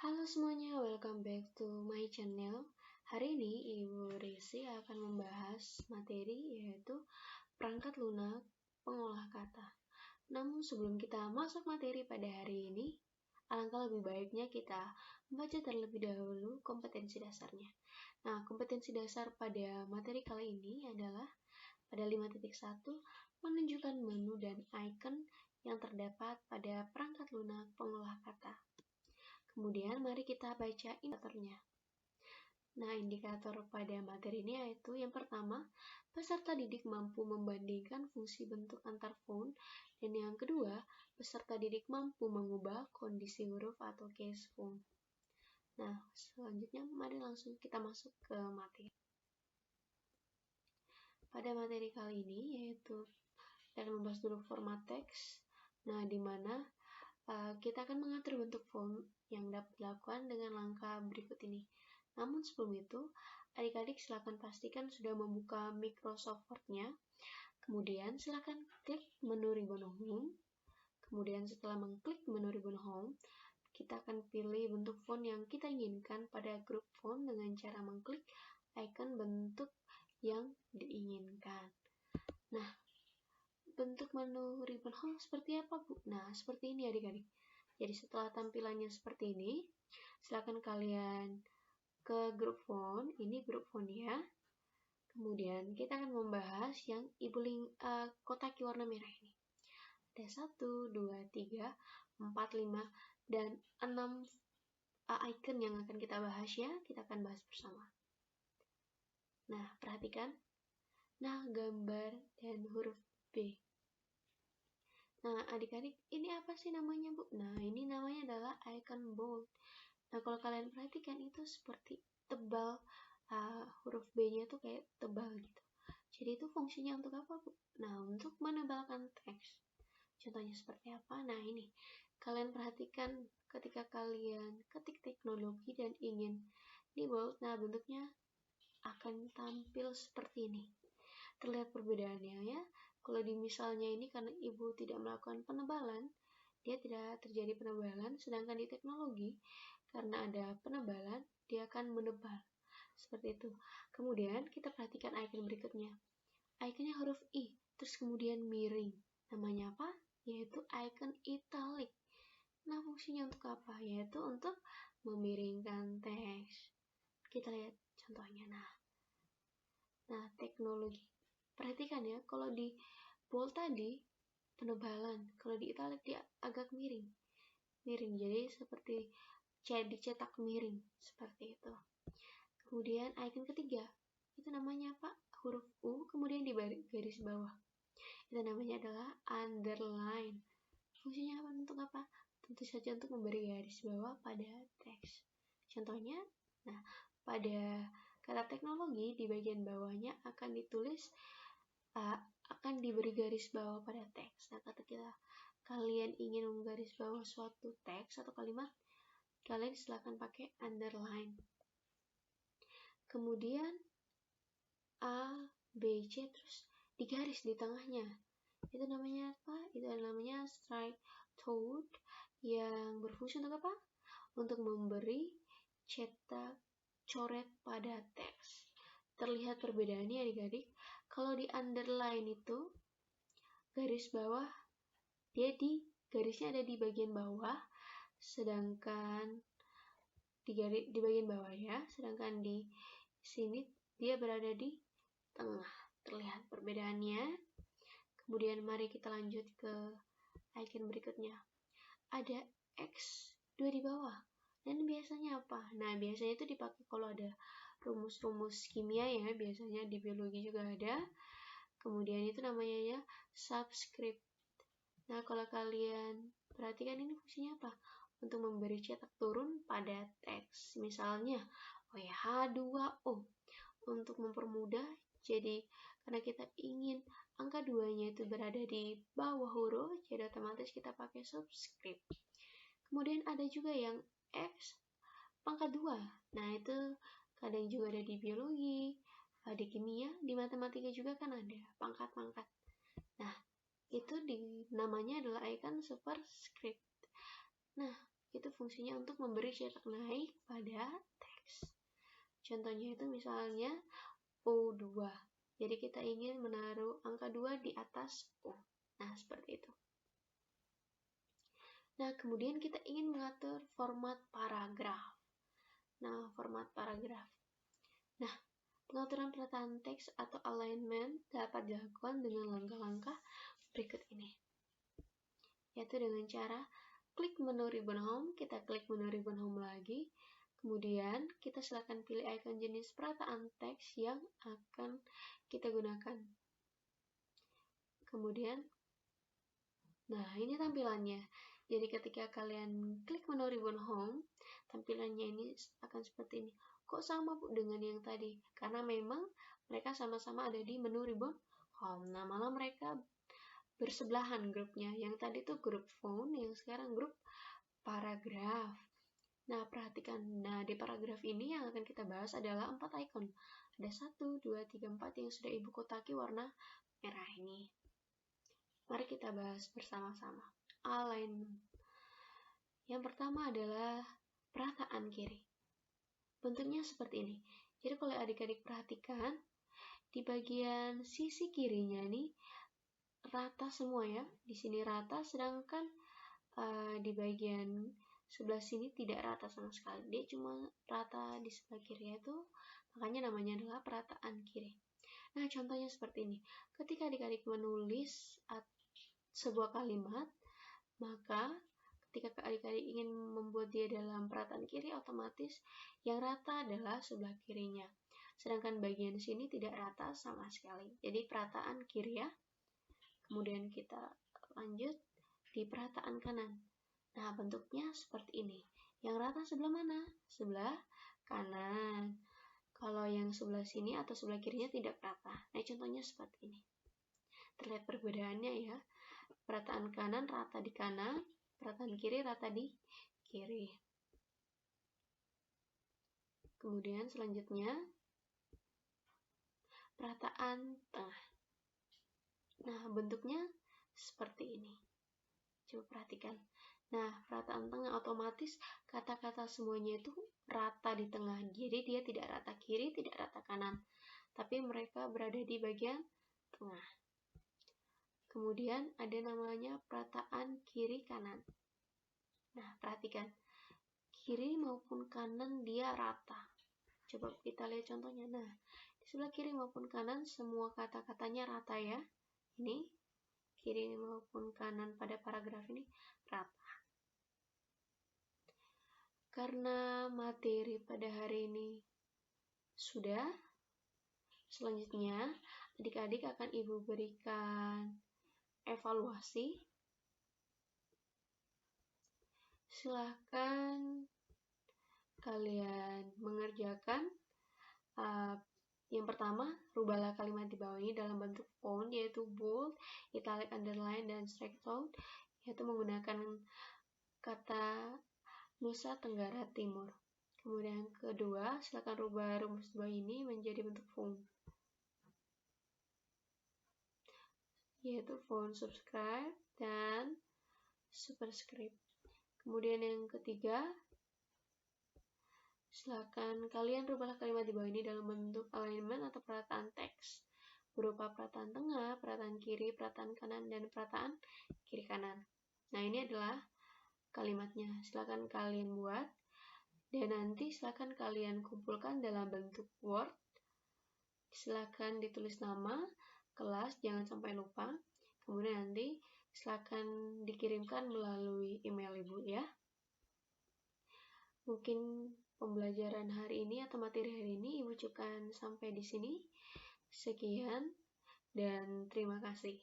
Halo semuanya, welcome back to my channel. Hari ini Ibu Risi akan membahas materi yaitu perangkat lunak pengolah kata. Namun sebelum kita masuk materi pada hari ini, alangkah lebih baiknya kita membaca terlebih dahulu kompetensi dasarnya. Nah, kompetensi dasar pada materi kali ini adalah pada 5.1 menunjukkan menu dan icon yang terdapat pada perangkat lunak pengolah kata. Kemudian mari kita baca indikatornya. Nah, indikator pada materi ini yaitu yang pertama, peserta didik mampu membandingkan fungsi bentuk antar font, dan yang kedua, peserta didik mampu mengubah kondisi huruf atau case font. Nah, selanjutnya mari langsung kita masuk ke materi. Pada materi kali ini yaitu kita akan membahas dulu format teks. Nah, di mana kita akan mengatur bentuk font yang dapat dilakukan dengan langkah berikut ini. Namun sebelum itu, adik-adik silakan pastikan sudah membuka Microsoft Word-nya. Kemudian silakan klik menu ribbon home. Kemudian setelah mengklik menu ribbon home, kita akan pilih bentuk font yang kita inginkan pada grup font dengan cara mengklik icon bentuk yang diinginkan. Nah, bentuk menu ribbon home seperti apa, Bu? Nah, seperti ini adik-adik. Jadi setelah tampilannya seperti ini, silakan kalian ke grup font. Ini grup font ya. Kemudian kita akan membahas yang kotak warna merah ini. Ada 1, 2, 3, 4, 5, dan 6 icon yang akan kita bahas ya. Kita akan bahas bersama. Nah, perhatikan. Nah, gambar dan huruf B. Nah, adik-adik, ini apa sih namanya, Bu? Nah, ini namanya adalah icon bold. Nah, kalau kalian perhatikan itu seperti tebal, huruf B-nya tuh kayak tebal gitu. Jadi itu fungsinya untuk apa, Bu? Nah, untuk menebalkan teks. Contohnya seperti apa? Nah, ini. Kalian perhatikan ketika kalian ketik teknologi dan ingin di bold, nah bentuknya akan tampil seperti ini. Terlihat perbedaannya ya. Kalau di misalnya ini karena ibu tidak melakukan penebalan, dia tidak terjadi penebalan, sedangkan di teknologi karena ada penebalan, dia akan menebal. Seperti itu. Kemudian kita perhatikan icon berikutnya. Iconnya huruf I, terus kemudian miring. Namanya apa? Yaitu icon italic. Nah, fungsinya untuk apa? Yaitu untuk memiringkan teks. Kita lihat contohnya. Nah, teknologi. Perhatikan ya, kalau di bold tadi penebalan, kalau di italic dia agak miring. Jadi seperti dicetak miring, seperti itu. Kemudian icon ketiga, itu namanya apa? Huruf U, kemudian di garis bawah. Itu namanya adalah underline. Fungsinya apa? Untuk apa? Tentu saja untuk memberi garis bawah pada teks. Contohnya, nah, pada kata teknologi di bagian bawahnya akan ditulis akan diberi garis bawah pada teks. Nah, ketika kalian ingin menggaris bawah suatu teks atau kalimat, kalian silakan pakai underline. Kemudian A, B, C terus digaris di tengahnya. Itu namanya apa? Itu namanya strike through yang berfungsi untuk apa? Untuk memberi cetak coret pada teks. Terlihat perbedaannya adik-adik. Kalau di underline itu garis bawah garisnya ada di bagian bawah, sedangkan di bagian bawah ya, sedangkan di sini dia berada di tengah. Terlihat perbedaannya. Kemudian mari kita lanjut ke icon berikutnya. Ada X2 di bawah. Dan biasanya apa? Nah, biasanya itu dipakai kalau ada rumus-rumus kimia ya, biasanya di biologi juga ada. Kemudian itu namanya ya subscript. Nah, kalau kalian perhatikan ini fungsinya apa? Untuk memberi cetak turun pada teks. Misalnya, H2O. Untuk mempermudah, jadi karena kita ingin angka 2-nya itu berada di bawah huruf, jadi otomatis kita pakai subscript. Kemudian ada juga yang X pangkat 2. Nah, itu kadang juga ada di biologi, di kimia, di matematika juga kan ada pangkat-pangkat. Nah, itu namanya adalah icon superscript. Nah, itu fungsinya untuk memberi cetak naik pada teks. Contohnya itu misalnya O2. Jadi kita ingin menaruh angka 2 di atas O. Nah, seperti itu. Nah, kemudian kita ingin mengatur format paragraf. Nah, format paragraf. Nah, pengaturan perataan teks atau alignment dapat dilakukan dengan langkah-langkah berikut ini. Yaitu dengan cara klik menu ribbon home, kita klik menu ribbon home lagi, kemudian kita silakan pilih icon jenis perataan teks yang akan kita gunakan. Kemudian, nah ini tampilannya. Jadi ketika kalian klik menu ribbon home, tampilannya ini akan seperti ini. Kok sama Bu dengan yang tadi? Karena memang mereka sama-sama ada di menu ribbon home. Nah, malah mereka bersebelahan grupnya. Yang tadi tuh grup font, yang sekarang grup paragraf. Nah, perhatikan. Nah, di paragraf ini yang akan kita bahas adalah 4 icon. Ada 1, 2, 3, 4 yang sudah Ibu kotaki warna merah ini. Mari kita bahas bersama-sama. Alignment. Yang pertama adalah perataan kiri. Bentuknya seperti ini. Jadi kalau adik-adik perhatikan, di bagian sisi kirinya nih rata semua ya. Di sini rata, sedangkan di bagian sebelah sini tidak rata sama sekali. Dia cuma rata di sebelah kiri, itu makanya namanya adalah perataan kiri. Nah, contohnya seperti ini. Ketika adik-adik menulis sebuah kalimat, maka ketika adik-adik ingin membuat dia dalam perataan kiri, otomatis yang rata adalah sebelah kirinya. Sedangkan bagian sini tidak rata sama sekali. Jadi perataan kiri ya. Kemudian kita lanjut di perataan kanan. Nah, bentuknya seperti ini. Yang rata sebelah mana? Sebelah kanan. Kalau yang sebelah sini atau sebelah kirinya tidak rata. Nah, contohnya seperti ini. Terlihat perbedaannya ya. Perataan kanan rata di kanan, perataan kiri rata di kiri. Kemudian selanjutnya perataan tengah. Nah, bentuknya seperti ini. Coba perhatikan. Nah, perataan tengah otomatis kata-kata semuanya itu rata di tengah. Jadi dia tidak rata kiri, tidak rata kanan. Tapi mereka berada di bagian tengah. Kemudian ada namanya perataan kiri kanan. Nah, perhatikan. Kiri maupun kanan dia rata. Coba kita lihat contohnya. Nah, di sebelah kiri maupun kanan semua kata-katanya rata ya. Ini kiri maupun kanan pada paragraf ini rata. Karena materi pada hari ini sudah, selanjutnya adik-adik akan Ibu berikan evaluasi. Silahkan kalian mengerjakan. Yang pertama, rubahlah kalimat di bawah ini dalam bentuk font, yaitu bold, italic, underline, dan strike through, yaitu menggunakan kata Nusa Tenggara Timur. Kemudian yang kedua, silakan rubah rumus di bawah ini menjadi bentuk font, yaitu font subscribe dan superscript. Kemudian yang ketiga, silakan kalian rubahlah kalimat di bawah ini dalam bentuk alignment atau perataan teks berupa perataan tengah, perataan kiri, perataan kanan, dan perataan kiri kanan. Nah, ini adalah kalimatnya. Silakan kalian buat dan nanti silakan kalian kumpulkan dalam bentuk Word. Silakan ditulis nama, kelas, jangan sampai lupa. Kemudian nanti silakan dikirimkan melalui email Ibu ya. Mungkin pembelajaran hari ini atau materi hari ini Ibu cukupkan sampai di sini. Sekian dan terima kasih.